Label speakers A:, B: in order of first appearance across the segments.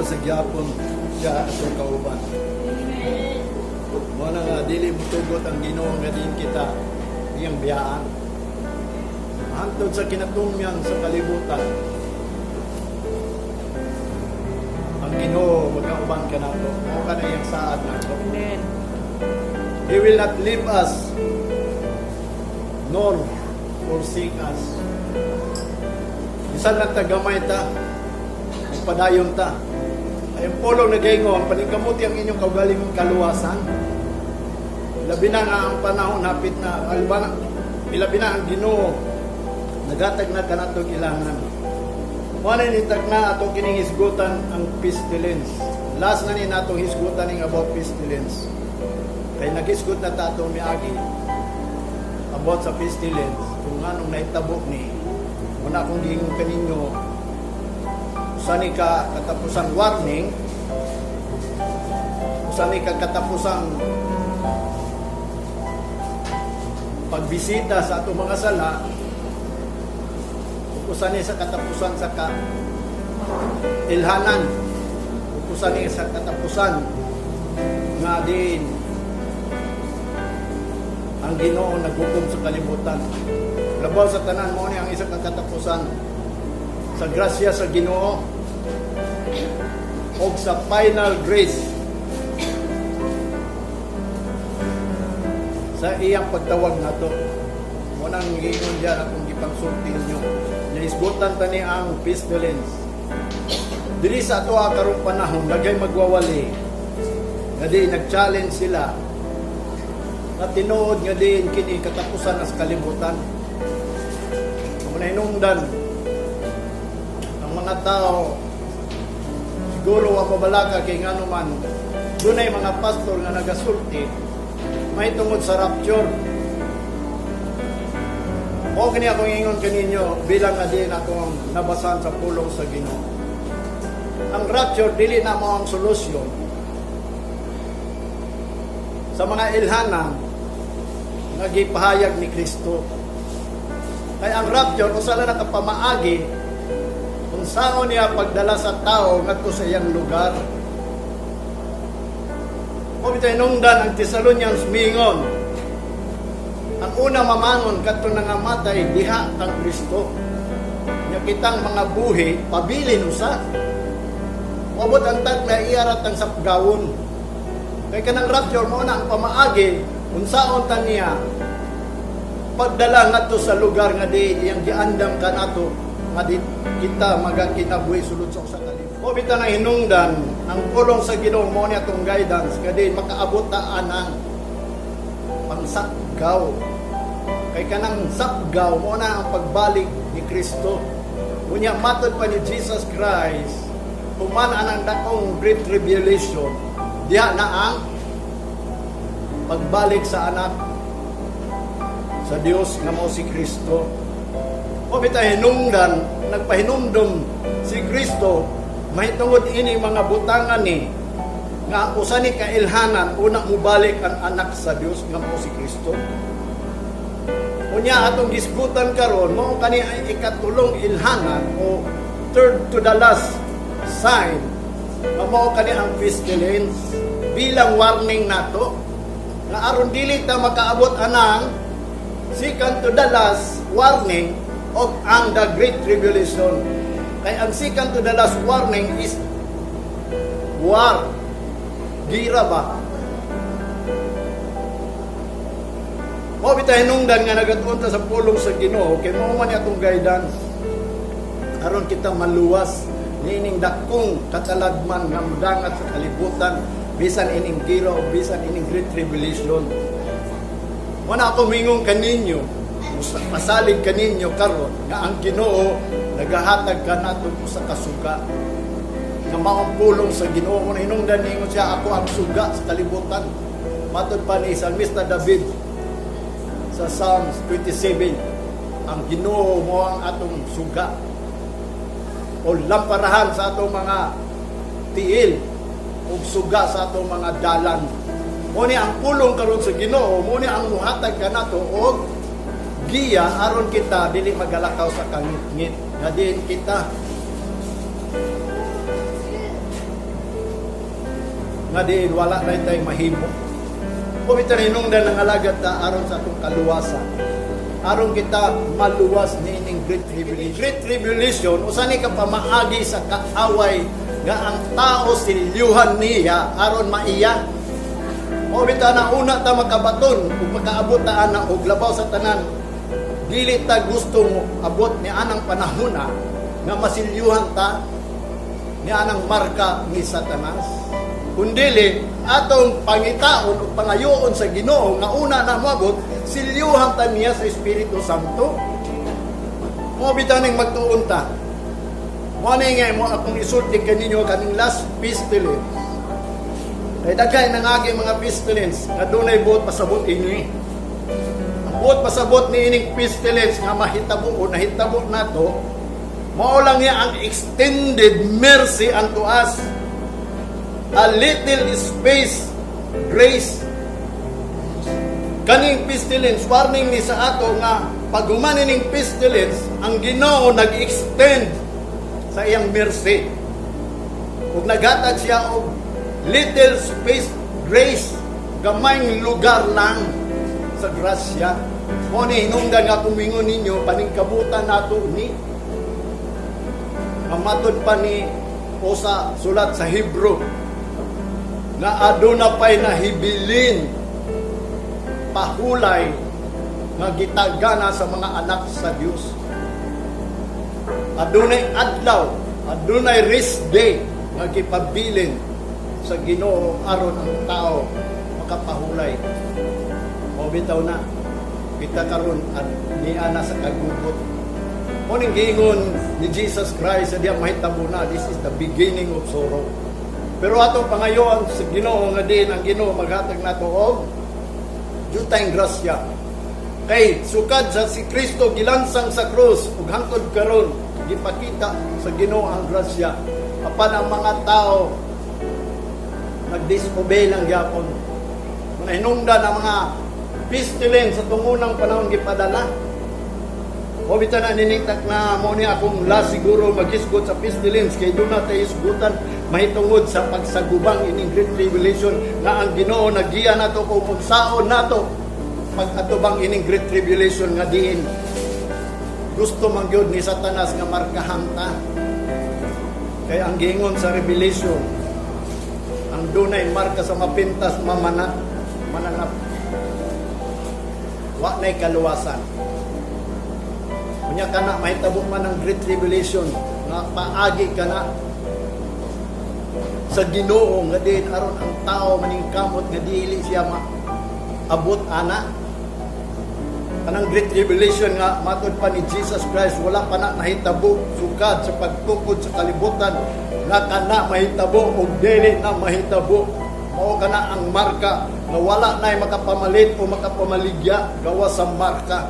A: sa gyapon siya sa kauban. Mo na nga dili mutugot ang Ginoo nga din kita iyang biyaan. Hantod sa kinatumyan sa kalibutan. Ang Ginoo magkauban ka nato. Mao ka na iyang saad nato.
B: Amen.
A: He will not leave us nor forsake us. Bisan lang tagamay ta, padayon ta. Ay ang pulong na gaingon, paningkamuti ang inyong kaugalingong kaluwasan. Labi na nga ang panahon, hapit na, ilabi na ang Ginoo, nagatag na ka na itong ilangan. Muna nitag na atong kining hisgutan ang pestilence. Last na ni natong hisgutan ng about pestilence. Kaya nag-hisgut na tato miagi about sa pestilence. Kung anong naitabok ni, muna akong giingon kaninyo, usani ka katapusang warning, usani ka katapusang pagbisita sa atong mga sala, usani sa katapusan sa ilhanan, usani sa katapusan nga din ang Ginoo naghukom sa kalibutan. Labaw sa tanan mo ni ang isang katapusan sa grasya sa Ginoo o sa final grace sa iyang pagtawag nato. Munang giingon diyan atong gipangsulti ninyo. Naisgutan tani ang pestilence. Dili sa ato karong panahon lagay magwawali. Nga di nag-challenge sila na tinuod nga din kini katapusan sa kalibutan. Kung hinungdan ang mga tao siguro wa mabalaka kay ngano man dunay mga pastor nga nagasulti may tungod sa rapture. O kini akong ingon kaninyo bilang nga din akong nabasan sa pulong sa Ginoo. Ang rapture dili na mo ang solusyon sa mga ilhanan nga gipahayag ni Kristo. Kaya ang rapture usala na kapamaagi kung saan niya pagdala sa tao ngadto sa iyang lugar. O bitay nungdan ang Thessalonians mingon, ang una mamangon kadto nangamatay diha kang Kristo. Nya kitang mga buhi pabilin usa. Wabot ang tag na iarat ang sapgawon. Kay kanang rapture mo na ang pamaagi unsaon ta niya pagdala ngadto sa lugar nga di iyang giandam kanato nga di kita magakinabuhi sulod sa kalibutan. O bitaw na hinungdan ang pulong sa Ginoo mo ni atong guidance nga di makaabot ta anang pangsapgaw. Kay kanang sapgaw mo na ang pagbalik ni Kristo. Unya matod pa ni Jesus Christ human anang dakong great tribulation diha na ang pagbalik sa anak sa Dios nga mao si Kristo. O bitay hinungdan nagpahinumdum si Kristo mahitungod ini mga butangan ni nga usa ni kailhanan una mubalik ang anak sa Dios nga mao si Kristo. Unya atong gisgutan karon mao kani ay ikatulong ilhanan o third to the last sign nga mao kani ang pestilence bilang warning nato nga aron dili ta makaabot anang second to the last warning of ang the great tribulation. Kay ang second to the last warning is war. Gira ba? Mo bitay hinungdan nga nagatunta sa pulong sa Ginoo kay mao man atong guidance aron kita maluwas nining dakong katalagman nga mudangat sa kalibutan bisan ining giro bisan ining great tribulation. Muna ako mingong kaninyo masalig kaninyo karon nga ang Ginoo nagahatag kanato sa kasuga nga maong pulong sa Ginoo. Muna hinungdan ningon siya ako ang suga sa kalibutan. Matod pa ni Salmista David sa Psalms 27, ang Ginoo mo ang atong suga o lamparahan sa atong mga tiil ug suga sa atong mga dalan. Muni ang pulong karon sa Ginoo, muni ang muhatag kanato og giya aron kita dili magalakaw sa kangit-ngit. Nga din kita nga diin wala na tay mahimo. Kung ito hinungdan ng alagad ta aron sa atong kaluwasan, aron kita maluwas niining great tribulation. Great tribulation usa ni ka pamaagi sa kaaway nga ang tao silyuhan niya aron maiya. O bitaw na una ta makabaton ug makaabot ta ana og labaw sa tanan. Dili ta gusto mo abot ni anang panahona nga masilyuhan ta ni anang marka ni Satanas. Kundili atong pangitaon o pangayoon sa Ginoo nga una na moabot silyuhan ta niya sa Espiritu Santo. Mo bitaw ning magtuon ta. Mo ni nga mo akong isulti kaninyo kaning last pestilence. Kay daghay nang agi mga pestilence nga dunay buot pasabot ini. Ang buot pasabot ni ining pestilence nga mahitabo o nahitabo nato mao lang niya ang extended mercy unto us. A little space, grace. Kaning pestilence, warning ni sa ato nga pag humanin ng pestilence, ang Ginoo nag-extend sa iyang mercy. Ug naghatag siya og little space, grace, gamayng lugar lang sa grasya. Mo ni hinungdan nga kumingon ninyo paningkabutan nato ni mamatod pa ni o sa sulat sa Hebrew nga aduna pa'y nahibilin pahulay nga gitagana sa mga anak sa Dios. Adunay adlaw, adunay rest day nga gipabilin sa Ginoo aron ang tao makapahulay. O bitaw na kita karon at niana sa kagubot. Kuning giingon ni Jesus Christ sa diya mahitabo na this is the beginning of sorrow. Pero atong pangayoan sa Ginoo nga din ang Ginoo maghatag nato og jutayng grasya. Kay sukad sa si Kristo gilansang sa krus ug hangtod karon gipakita sa Ginoo ang grasya. Apan ang mga tao nag-disobey lang gyapon. Mga hinungdan ang mga pestilence sa tungunang panahon gipadala. O bita na niningtak na mo ni akong last siguro magisgot sa pestilence kay doon na tayo isgutan mahitungod sa pagsagubang ining great tribulation na ang Ginoo nagiya nato kung pagsaon nato pag atubang ining great tribulation nga diin gusto man gyud ni Satanas nga markahan ta. Kay ang giingon sa Revelation ang dunay marka sa mapintas mananap wa nay kaluwasan. Unya kana mahitabo man ang great tribulation nga paagi kana sa Ginoo nga din aron ang tao maningkamot nga dili siya maabot ana. Kanang great tribulation nga matud pa ni Jesus Christ wala pa na nahitabo sukad sa pagtukod sa kalibutan nga kana mahitabo og dili na mahitabo. Mao kana ang marka nga wala nay makapamalit o makapamaligya gawa sa marka.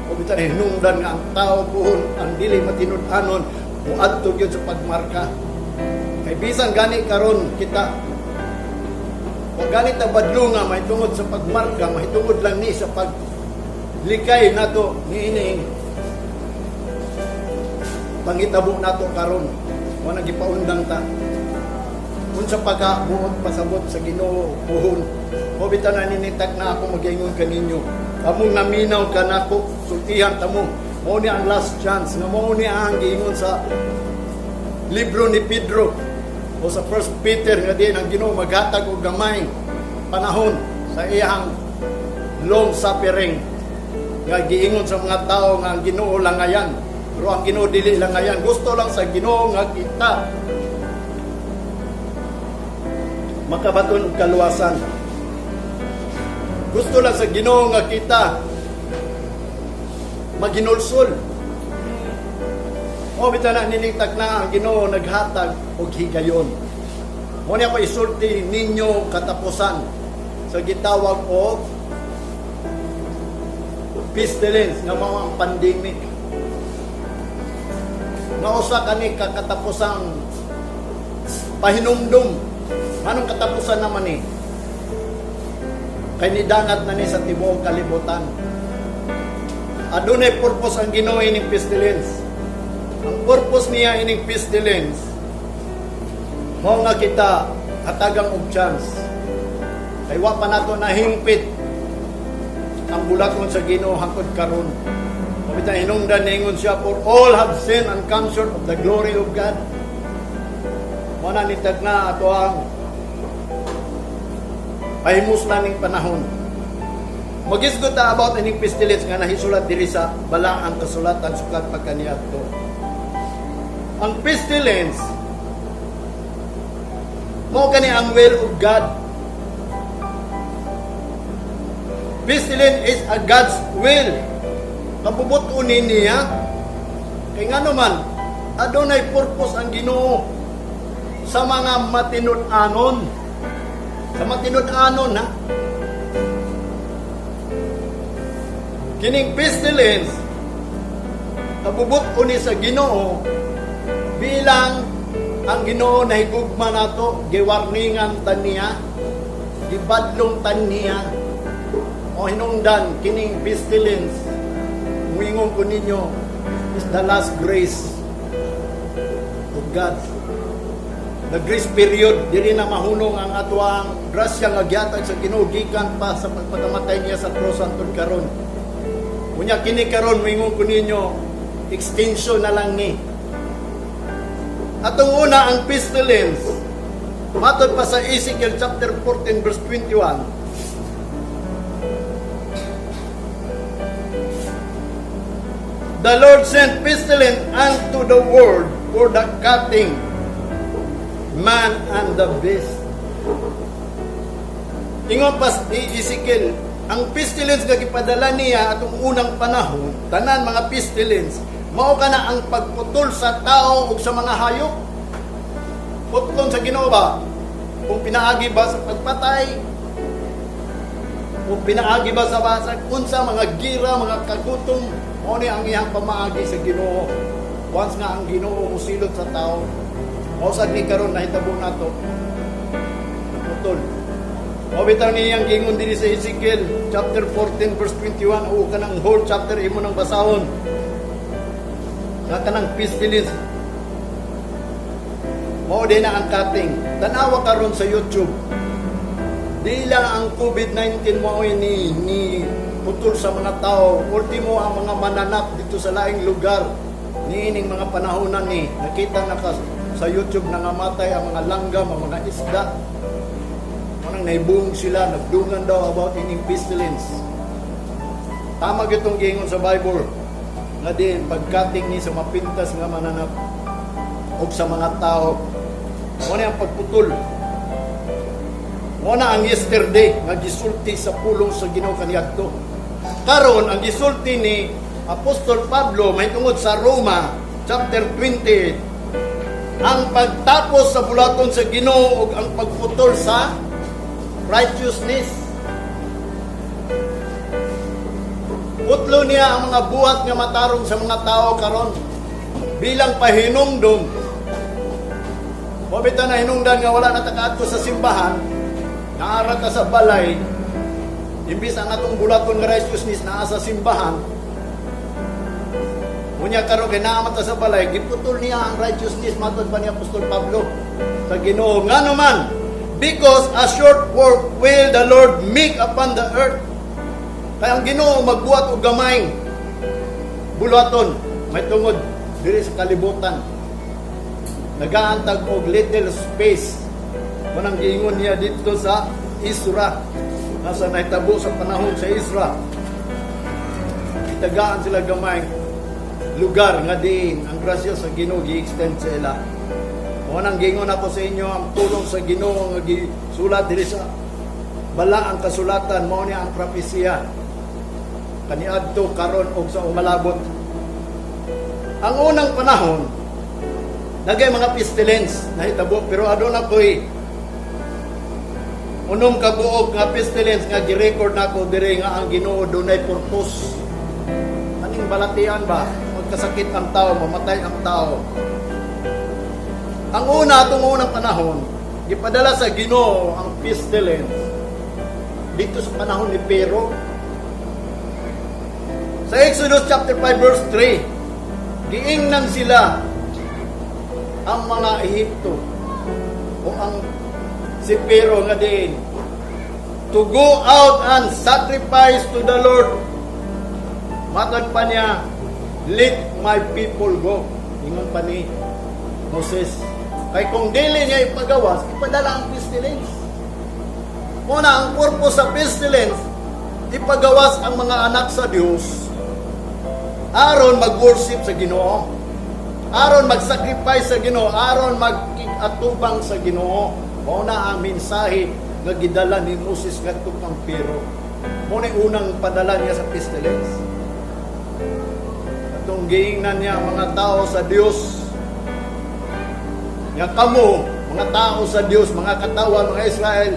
A: O bitan hinungdan nga ang tao puhon ang dili matinud-anon muadto gyud sa pagmarka. Kay bisan gani karon kita wa gani ta badlo nga mahitungod sa pagmarka, mahitungod lang ni sa paglikay nato niining pangitabo nato karon. Wa nagipaundang ta unsa pagkabuot pasabot sa Ginoo puhon. O bitan na ninitak na ako mag-ingon kaninyo. Among naminaw ka nako, sultihan tamo. Mao ni ang last chance. Nga mao ni ang giingon sa libro ni Pedro o sa 1 Peter nga din ang Ginoo maghatag og gamay panahon sa iyang long suffering. Nga giingon sa mga tao nga ang Ginoo langayan. Pero ang Ginoo dili langayan. Gusto lang sa Ginoo nga kita makabaton og kaluwasan. Gusto lang sa Ginoo nga kita maginulsol. O bitaw na niningtag na ang Ginoo naghatag og higayon. Mo ni ako isulti ninyo katapusan sa gitawag og pestilence nga mao ang pandemic. Nga usa kani kakatapusang pahinumdum. Anong katapusan naman ni? Kay nidangat na ni sa tibuok kalibutan. Adunay purpose ang Ginoo ining pestilence. Ang purpose niya ining pestilence mao nga kita hatagang og chance. Kay wa pa nato nahimpit ang bulaton sa Ginoo hangtod karon. Mabita hinungdan ningon siya, for all have sinned and come short of the glory of God. Muna nitag na ato ang pahimuslan ning panahon. Magisgot ta about ining pestilence nga nahisulat diri sa balaang kasulatan sukat pagkaniadto. Ang pestilence mo kani ang will of God. Pestilence is a God's will. Kabubuton niya kay ngano man adunay purpose ang Ginoo sa mga matinud-anon. Sa matinud-anon ha. Kining pestilence kabubuton ni sa Ginoo bilang ang Ginoo nahigugma nato, giwarningan tan niya, gibadlong tan niya. O hinungdan kining pestilence, muingon ko ninyo, is the last grace of God. The grace period, diri na mahunong ang atuang grasya nga gihatag sa Ginoo gikan pa sa pagpatamatay niya sa cross hangtod karon. Unya kini karon muingon ko ninyo, extension na lang ni. Atong una ang pestilence, matod pa sa Ezekiel chapter 14 verse 21. The Lord sent pestilence unto the world for the cutting man and the beast. Ingon pas ni Ezekiel, ang pestilence nga gipadala niya atong unang panahon, tanan mga pestilence, mao kana ang pagputol sa tao ug sa mga hayop. Putlon sa Ginoo ba? Kung pinaagi ba sa pagpatay, kung pinaagi ba sa basag, unsa mga gira, mga kagutom, mao ni ang iyang pamaagi sa Ginoo. Once nga ang Ginoo musilot sa tao, mao sad ni karon nahitabo nato. Putol. Mao bitaw niyang gingon diri sa Ezekiel chapter 14 verse 21, o kanang whole chapter imo nang basahon. Nga kanang pestilence. Mao din na ang cutting. Tanawa karon sa YouTube. Di lang ang COVID-19 mao ni putol sa mga tao. Ultimo ang mga mananap dito sa laing lugar. Niining mga panahonan ni nakita na sa YouTube na ngamatay ang mga langgam, ang mga isda. Manang naibung sila, nagdungan daw about ining pestilence. Tama gitong gingon sa Bible nga din pagkating ni sa mapintas nga mananap o sa mga tao. Muna ang pagputol. Muna ang yesterday nga gisulti sa pulong sa Ginoo kaniadto. Karon ang gisulti ni Apostol Pablo may tungod sa Roma chapter 20, ang pagtapos sa bulaton sa Ginoo ug ang pagputol sa righteousness. Putlo niya ang mga buhat nga matarong sa mga tao karon bilang pahinungdom. Mabita na hinungdan nga wala na takaadto sa simbahan, naara ka sa balay, imbis ang atong bulaton nga righteousness naa sa simbahan. Unya karon kay naamat sa balay, giputol niya ang righteousness matod pa ni Apostol Pablo sa Ginoo. Ngano man, because a short work will the Lord make upon the earth. Kaya ang Ginoo magbuhat og gamay bulaton, may tungod diri sa kalibutan. Nagaantag og little space. Manang giingon niya dito sa Isra, nasa nahitabo sa panahon sa Isra. Itagaan sila gamay lugar nga diin ang grasya sa Ginoo gi-extend sa ila. Manang giingon ako sa inyo ang tulong sa Ginoo nga gisulat diri sa balaang kasulatan, mao ni ang propesya kaniadto karon og sa umalabot. Ang unang panahon nagay mga pestilence nahitabo, pero aduna ko'y unom ka buok nga pestilence nga gi-record nako diri nga ang Ginoo dunay purpose. Aning balatian ba? Magkasakit ang tao, mamatay ang tao. Ang una, atong unang panahon, gipadala sa Ginoo ang pestilence dito sa panahon ni Pero. Sa Exodus chapter 5 verse 3, giingnan sila ang mga Ehipto o ang si Pero nga din, to go out and sacrifice to the Lord. Matag pa niya, let my people go. Ingon pa ni Moses. Kay kung dili niya ipagawas, ipadala ang pestilence. Muna, ang purpose sa pestilence, ipagawas ang mga anak sa Diyos, aron mag-worship sa Ginoo, aron mag-sacrifice sa Ginoo, aron mag-atubang sa Ginoo. Muna ang mensahe nga gidala ni Moses ngadto kang Pero. Muna unang padala niya sa pestilence. Atong giingnan niya mga tao sa Dios. Nga kamo, mga tao sa Dios, mga katawan, mga Israel,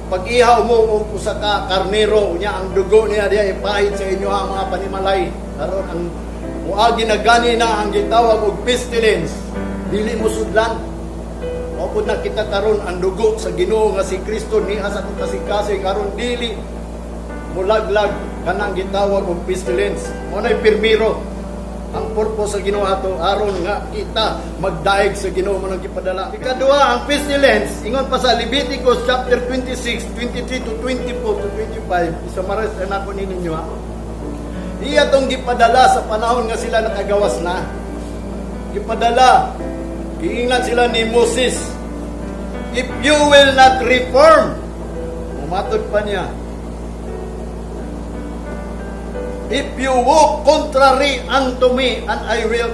A: pag ihaw mo usa ka karnero niya, ang dugo niya diya ipahid sa inyo ang mga panimalay. Karon ang muagi na gani na ang gitawag og pestilence, dili mo sudlan. Mao na kita karon ang dugo sa Ginoo nga si Kristo niya sa atong kasing-kasing, karon dili mulaglag kanang gitawag og pestilence. Mao nay pirmiro ang purpose sa Ginoo ato aron nga kita magdaig sa Ginoo man ang gipadala. Ikaduha, ang pestilence ingon pa sa Leviticus chapter 26, 23 to 24 to 25. Isamaris na ko ninyo ha. Iya tong gipadala sa panahon nga sila nakagawas na. Gipadala, giingnan sila ni Moses, if you will not reform, umatod pa niya, if you walk contrary unto me, and I will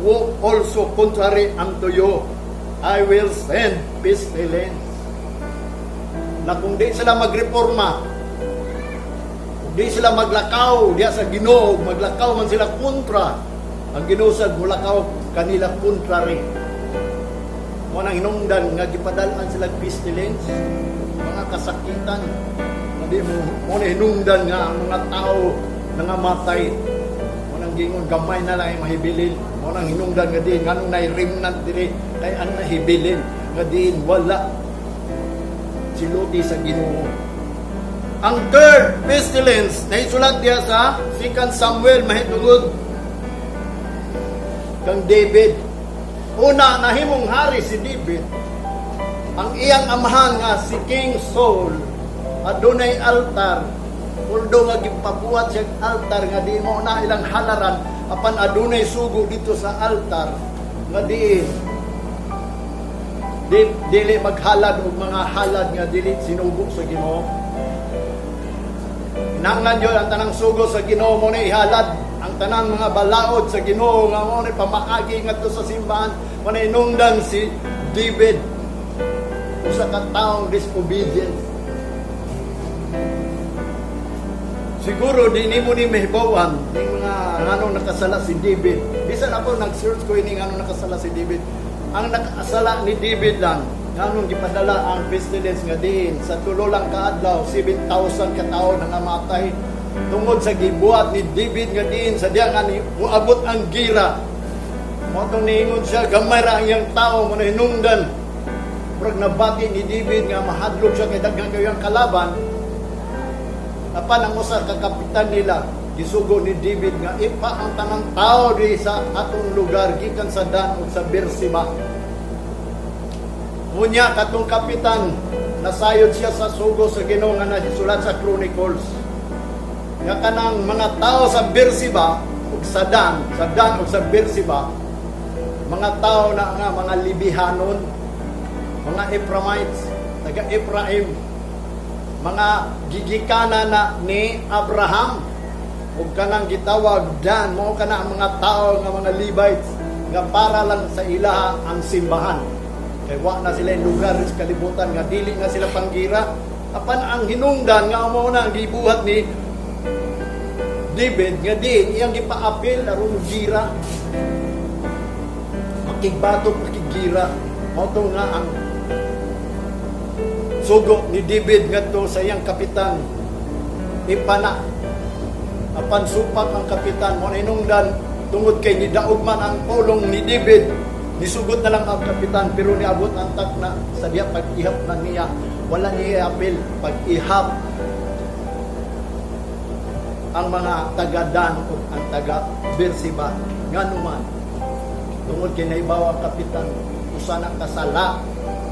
A: walk also contrary unto you, I will send pestilence. Na kung di sila magreforma, kung di sila maglakaw diya sa Ginoo, maglakaw man sila kontra ang Ginoo sa mulakaw kanila contrary. Mo nang hinungdan nga gipadalan sila pestilence, mga kasakitan. Hindi mo hinungdan nga ang mga tao nangamatay. Mo nang gingon gamay na lang ay mahibilin. Mo nang hinungdan nga din nganong nay remnant diri kay ang nahibilin nga din wala siluti sa Ginoo. Ang third pestilence na isulat diya sa 2 Samuel mahitungod kang David. Una, nahimong hari si David. Ang iyang amahan nga si King Saul, adunay altar. Although nga gipabuhat siya altar nga di mo na ilang halaran, apan adunay sugo dito sa altar nga dili maghalad og mga halad nga dili sinugo sa Ginoo. Nanglan yun ang tanang sugo sa Ginoo mo na ihalad ang tanang mga balaod sa Ginoo nga mo na pamakagi ngadto sa simbahan. Mo na inungdan si David usa ka taong disobedient. Siguro di nimo ni mahibawan ning mga nganong nakasala si David. Bisan ako nag-search ko ini nganong nakasala si David. Ang nakasala ni David lang nganong gipadala ang pestilence nga diin sa tulo lang ka adlaw 7,000 ka tawo nangamatay tungod sa gibuhat ni David nga diin sa diya nga ni moabot ang gira. Mo tong niingon siya gamay ra ang iyang tawo mo na hinungdan. Murag nabati ni David nga mahadlok siya kay daghang kayong kalaban. Apan ang usa ka kapitan nila gisugo ni David nga ipa ang tanang tao di sa atong lugar gikan sa Dan ug sa Beersheba. Unya katong kapitan nasayod siya sa sugo sa Ginoo nga nasulat sa Chronicles. Nga kanang mga tao sa Beersheba ug sa Dan ug sa Beersheba, mga tao na nga mga Libihanon, mga Ephraimites, taga Ephraim, mga gigikana na ni Abraham ug kanang gitawag Dan, mao kana ang mga tao nga mga Levites nga para lang sa ilaha ang simbahan. Kay wa na sila lugar sa kalibutan nga dili nga sila panggira. Apan ang hinungdan nga mao na ang gibuhat ni David nga di iyang gipaapil aron gira. Makigbatok makigira. Mao to nga ang sugo ni David ngadto sa iyang kapitan. Ipana apan supak ang kapitan mo hinungdan tungod kay nidaog man ang pulong ni David, nisugot na lang ang kapitan pero niabot ang takna sa diya pag-ihap na niya, wala niya apil pag-ihap ang mga taga Dan o ang taga Beersheba nga naman tungod kay naibaw ang kapitan usa na kasala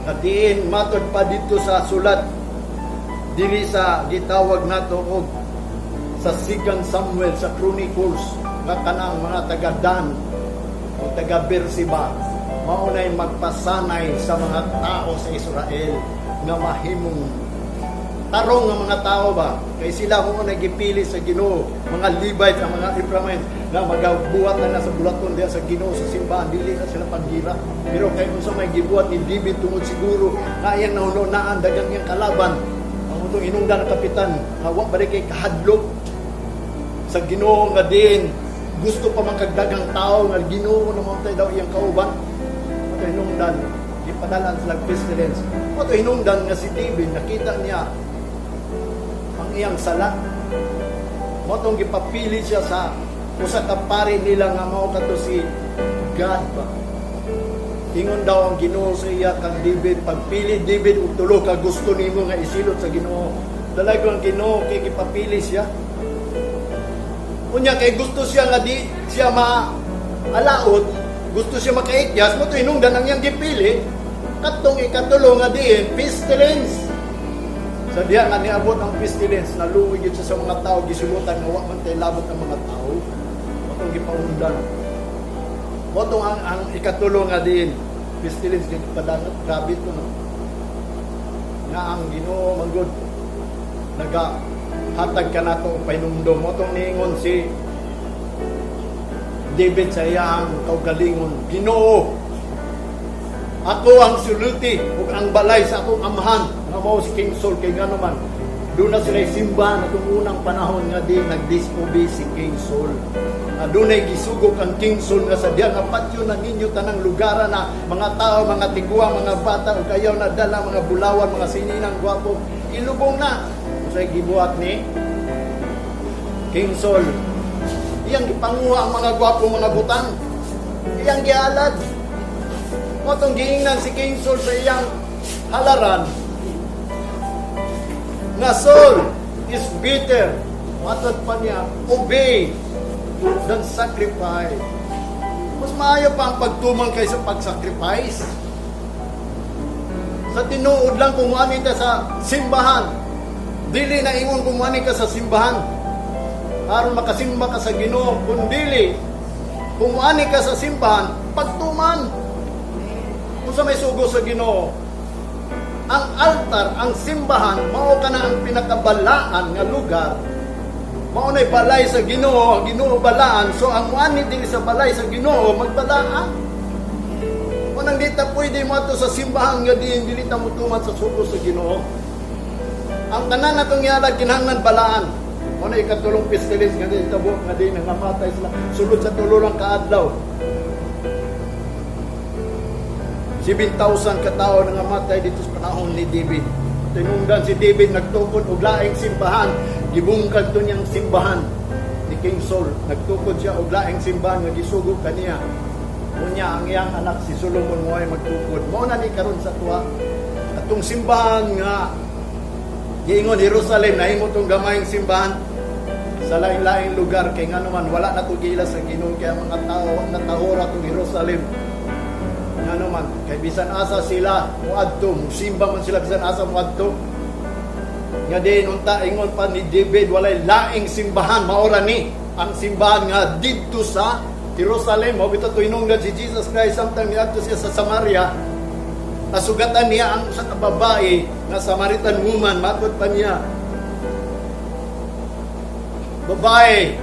A: At diin matod pa dito sa sulat dili sa gitawag nato og sa 2 Samuel sa Chronicles nga kanang mga taga Dan o taga Beersheba mao nay magpasanay sa mga tao sa Israel nga mahimong tarong nga mga tao ba kay sila mo nagipili sa Ginoo, mga Levite ang mga Ephraimite na magabuhat na sa bulaton diya sa Ginoo sa simbahan, dili na sila pagira. Pero kay unsa may gibuhat ni David tungod siguro na iyang nahununaan dagang iyang kalaban ang utong inungdan ng kapitan hawa ba kay kahadlok sa Ginoo nga din gusto pa man kagdagang tao nga Ginoo naman tay daw iyang kauban ato hinungdan ipadalan sila pestilence ato hinungdan nga si David nakita niya ang iyang sala mo tong gipapili siya sa usa ka pari nila nga mao kadto si God ba ingon daw ang Ginoo sa iya kang David pagpili David og tulo ka gusto nimo nga isilot sa Ginoo talagang Ginoo kay gipapili siya unya kay gusto siya nga di siya maalaot gusto siya makaikyas mo to hinungdan ang iyang gipili katong ikatulo nga diin pestilence sa diya nga niabot ang pestilence naluwi gyud sa mga tao gisulotan nga wa man tay labot ang mga tao motong gipaundan motong ang ikatulo nga diin pestilence gyud padangat grabe to no nga ang Ginoo manggod naga hatag ka nato og painumdum motong niingon si David sa iyang kaugalingon Ginoo ako ang suluti ug ang balay sa akong amahan nga mao si King Saul kay ngano man doon na sila simba na itong unang panahon nga di nag-disobey si King Saul doon ay gisugok ang King Saul nga sa diya nga patyo na ninyo tanang lugar na mga tao, mga tiguang, mga bata o kayaw na dala, mga bulawan, mga sininang gwapo ilubong na usay gibuhat ni King Saul iyang gipanguha ang mga gwapo mga butang iyang gialad motong giingnan si King Saul sa iyang halaran na Saul is bitter matod pa niya obey than sacrifice mas maayo pa ang pagtumang kaysa pag-sacrifice sa tinuod lang kumuhanin ka sa simbahan dili na ingon kumuhanin ka sa simbahan aron makasimba ka sa Ginoo kundili kumuhanin ka sa simbahan pagtuman kung sa may sugo sa Ginoo ang altar, ang simbahan mao ka na ang pinakabalaan nga lugar mao na'y balay sa Ginoo ang Ginoo balaan so ang muani dili sa balay sa Ginoo magbalaan kung nang dita pwede mo ato sa simbahan nga dili ta mutuman sa sugo sa Ginoo ang tanan natong yalag kinahanglan balaan mao na ikatulong pestilence nga di tabo nga di nangamatay sila sulod sa tulo lang kaadlaw 7,000 katao nangamatay dito sa panahon ni David. Tinungdan si David nagtukod og laing simbahan, gibungkag to niyang simbahan ni King Saul. Nagtukod siya og laing simbahan nga gisugod kaniya. Unya ang iyang anak si Solomon mo ay magtukod. Mao na ni karon sa tuwa. Atong simbahan nga giingon Jerusalem nahimo tong gamayng simbahan sa lain-laing lugar kay ngano man wala na to gila sa Ginoo kay ang mga tao natahora tong Jerusalem. Ano man, kay bisan asa sila muadto, musimba man sila bisan asa muadto. Nga din unta ingon pa ni David walay laing simbahan maora ni ang simbahan nga didto sa Jerusalem. Mao bitaw hinungdan si Jesus Christ samtang niadto siya sa Samaria. Nasugatan niya ang usa ka babae nga Samaritan woman matud pa niya. Babae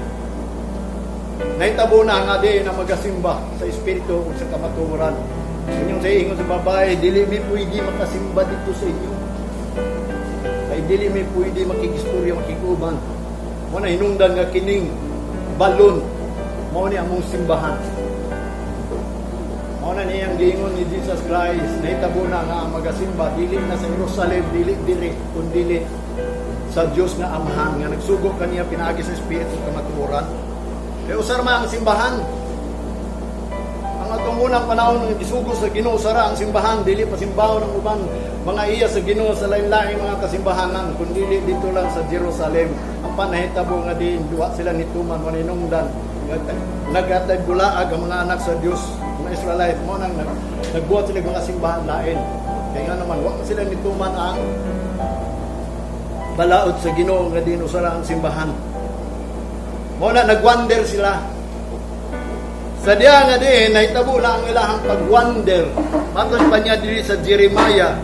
A: nahitabo na nga di na magasimba sa espiritu ug sa kamatuoran. Inyong sa ingon sa babae, dili mi pwede makasimba dito sa inyo. Kay dili mi pwede makigistorya, makikuban. Mo na hinungdan nga kining balon. Mao ni among simbahan. Mao na niyang giingon ni Jesus Christ, nahitabo na nga ang magasimba dili na sa Jerusalem, dili dire kundi sa Dios nga Amahan nga nagsugod kaniya pinaagi sa espiritu kamatuoran. Kay usar man ang simbahan. Ang atong unang panahon ng isugo sa Ginoo sara ang simbahan dili pa simbaho ng uban mga iya sa Ginoo sa lain-laing mga kasimbahanan kundi dito lang sa Jerusalem. Ang panahitabo nga din duwa sila nituman maninungdan nagatay bulaag ang mga anak sa Dios mga Israelite mo nang nagbuhat sila mga simbahan lain Kaya nga naman, wag sila nituman ang balaod sa Ginoo nga dinusara ang simbahan. Muna nagwander sila. Sa diya nga din, nahitabo lang ang ilahang pagwander. Matos pa niya dili sa Jeremiah